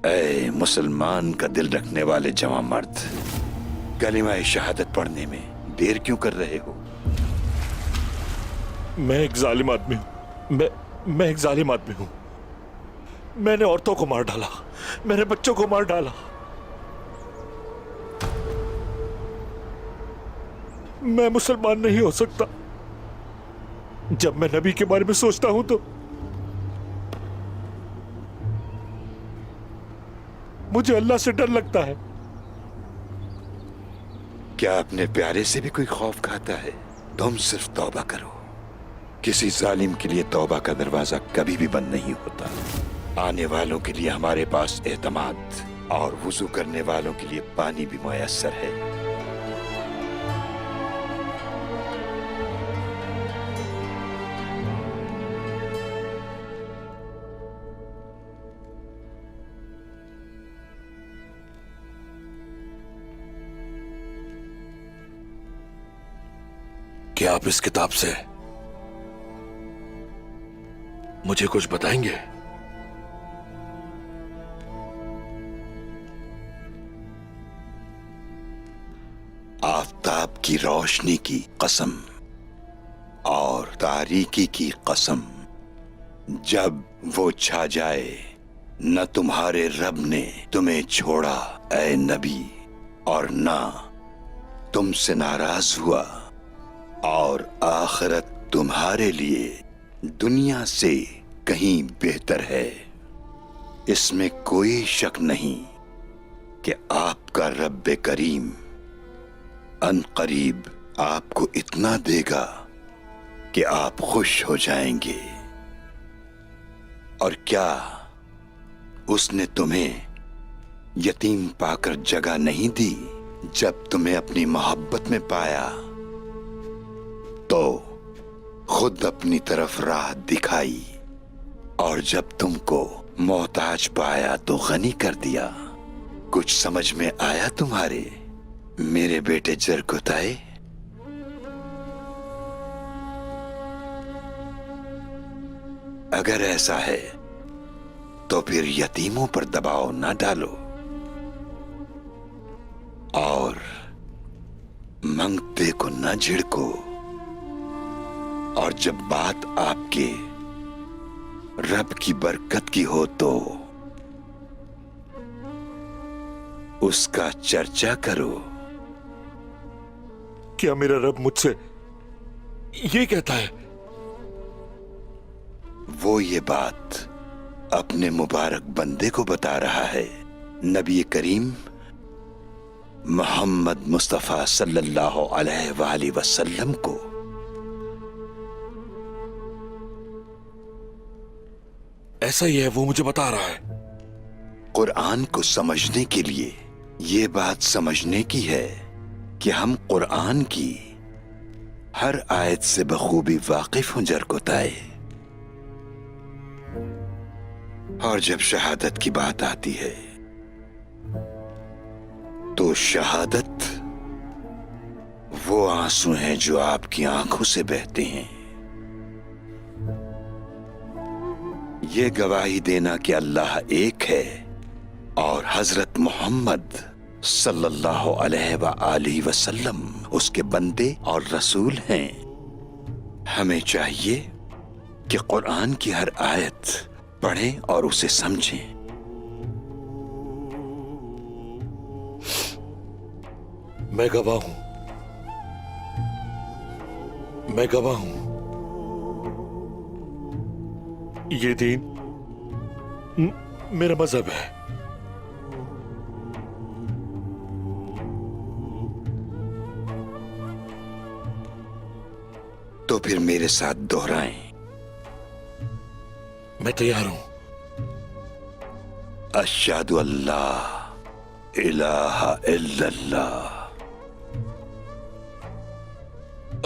ऐ मुसलमान का दिल रखने वाले जवां मर्द, कलिमा शहादत पढ़ने में देर क्यों कर रहे हो? मैं एक जालिम आदमी हूं। मैं एक जालिम आदमी हूं। मैंने औरतों को मार डाला, मैंने बच्चों को मार डाला। मैं मुसलमान नहीं हो सकता। जब मैं नबी के बारे में सोचता हूं तो मुझे अल्लाह से डर लगता है। क्या अपने प्यारे से भी कोई खौफ खाता है? तुम सिर्फ तौबा करो। किसी जालिम के लिए तौबा का दरवाजा कभी भी बंद नहीं होता। आने वालों के लिए हमारे पास एतमाद और वुजू करने वालों के लिए पानी भी मुयस्सर है। क्या आप इस किताब से मुझे कुछ बताएंगे? आफताब की रोशनी की कसम और तारीकी की कसम, जब वो छा जाए, न तुम्हारे रब ने तुम्हें छोड़ा ऐ नबी, और ना तुमसे नाराज हुआ, और आखिरत तुम्हारे लिए दुनिया से कहीं बेहतर है। इसमें कोई शक नहीं कि आपका रब्बे करीम अनकरीब आपको इतना देगा कि आप खुश हो जाएंगे। और क्या उसने तुम्हें यतीम पाकर जगह नहीं दी? जब तुम्हें अपनी मोहब्बत में पाया तो खुद अपनी तरफ राह दिखाई, और जब तुमको मोहताज पाया तो गनी कर दिया। कुछ समझ में आया तुम्हारे मेरे बेटे जरकुताए? अगर ऐसा है तो फिर यतीमों पर दबाव ना डालो और मंगते को न झिड़को। और जब बात आपके रब की बरकत की हो तो उसका चर्चा करो। क्या मेरा रब मुझसे ये कहता है? वो ये बात अपने मुबारक बंदे को बता रहा है, नबी करीम मोहम्मद मुस्तफा सल्लल्लाहु अलैहि वसल्लम को। ऐसा ही है, वो मुझे बता रहा है। कुरान को समझने के लिए ये बात समझने की है कि हम कुरान की हर आयत से बखूबी वाकिफ हों जरकुताए। और जब शहादत की बात आती है तो शहादत वो आंसू हैं जो आपकी आंखों से बहते हैं। ये गवाही देना कि अल्लाह एक है और हजरत मोहम्मद सल्लल्लाहु अलैहि वसल्लम उसके बंदे और रसूल हैं। हमें चाहिए कि कुरान की हर आयत पढ़ें और उसे समझें। मैं गवाह हूं, मैं गवाह हूं। ये दीन मेरा मजहब है। तो फिर मेरे साथ दोहराएं। मैं तैयार हूं। अशहदु अल्ला इलाहा इल्लल्लाह,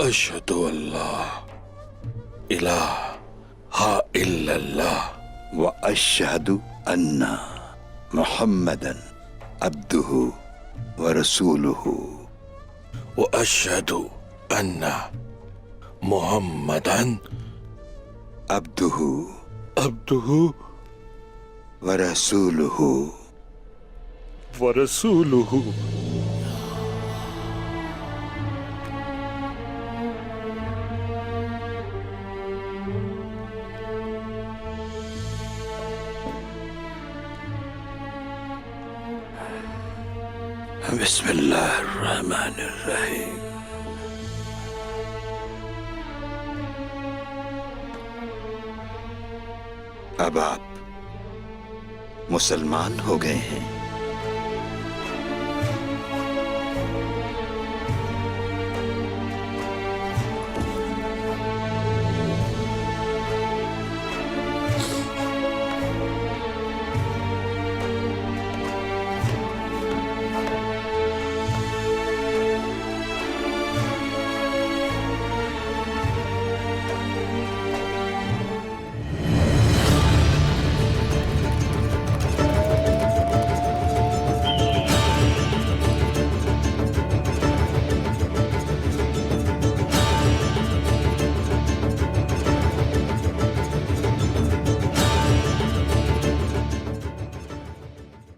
अशहदु अल्लाह इलाहा इल्लल्लाह, व अशहदु अन्ना मुहम्मदन अब्दुहु व रसूलुहु, व अशहदु अन्ना मुहम्मदन अब्दुहु अब्दुहु व रसूलुहु, ورسولہ. بسم اللہ الرحمن الرحیم. اب آپ مسلمان ہو گئے ہیں.